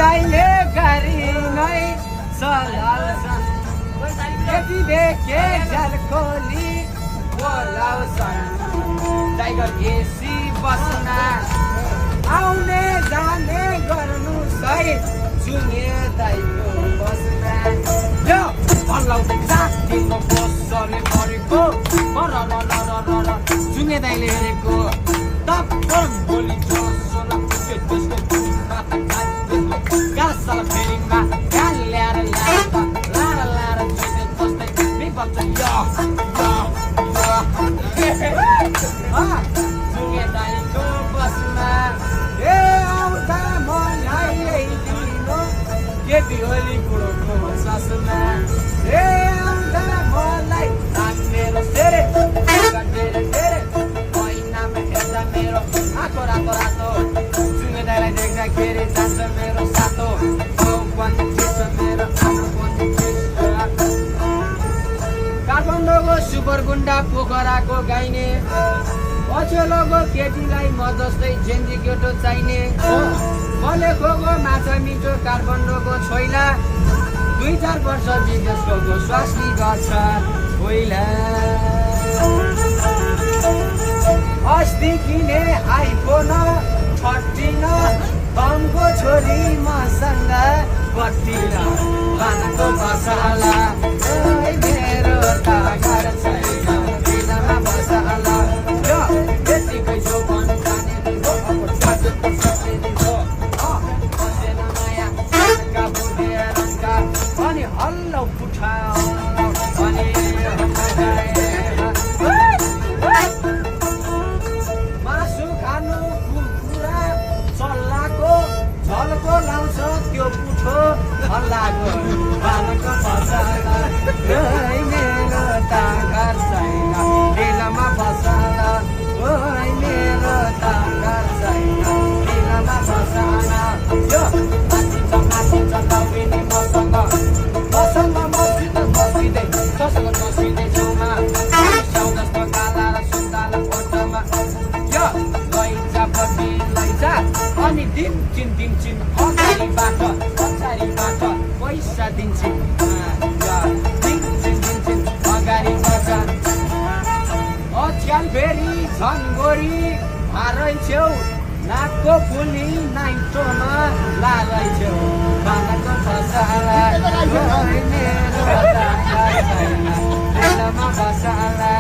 अहिले गरी नै चलाउँछन् यति देखे झर्कोली बोलाउँछन् टाइगर एसी बस्न आउने जाने गर्नु सही जुने दाइको बस्न यो पल्लाउँदै जातिको बसले गरेको जुने दाइले हेरेको तप्पम बोली जोसोला त्यसको गासला फेरिमा गाल ल्याएर लाएर जुने जस्तै निपत्छ जुने दाइको बसमा ए आउँदा मलाई ल्याइदिनु केटी होली बुढोको सासमा ए आउँदा मलाई मेरो तेरे महिनामा हेर्दा मेरो आँखो रातो रातो जुने दाइलाई देख्दाखेरि जान्छ मेरो सातो मेरो काठमाडौँको सुपर गुन्डा पोखराको गाइने पछिल्लोको केटीलाई म जस्तै जेन्जी केटो चाहिने मलेखोको माछा मिठो काठमाडौँको छोइला 2-4 वर्ष विदेशको स्वास्नी गर्छ कोइला अस्ति किने आइफोन 13 बमको छोरी मसँग बत्तिन बानको बसाला मेरो त घर छैन दिनमा बसाला यतिकै जो मन जाने माया बुढेरका अनि हल्लो पुठा अनि मासु खानु कुखुरा चल्लाको झल्को लाउँछ त्यो पुठो हल्लाको बालको बसाला मेरो त घर छैन दिलमा बसाला मेरो त घर छैन दिलमा बसाला यो माथि चलाउने मसँग बसिँदै बसिँदै छेउमा जस्तो काला र सुन्तला फोटोमा यो लैजा अनि दिन्छन् अगाडिबाट पैसा दिन्छन् अगाडिबाट अछ्याल फेरि झन्गोरी हारै छेउ नाकको फुली नाइटोमा लालै छेउ बालको बसाला मेरो बसाला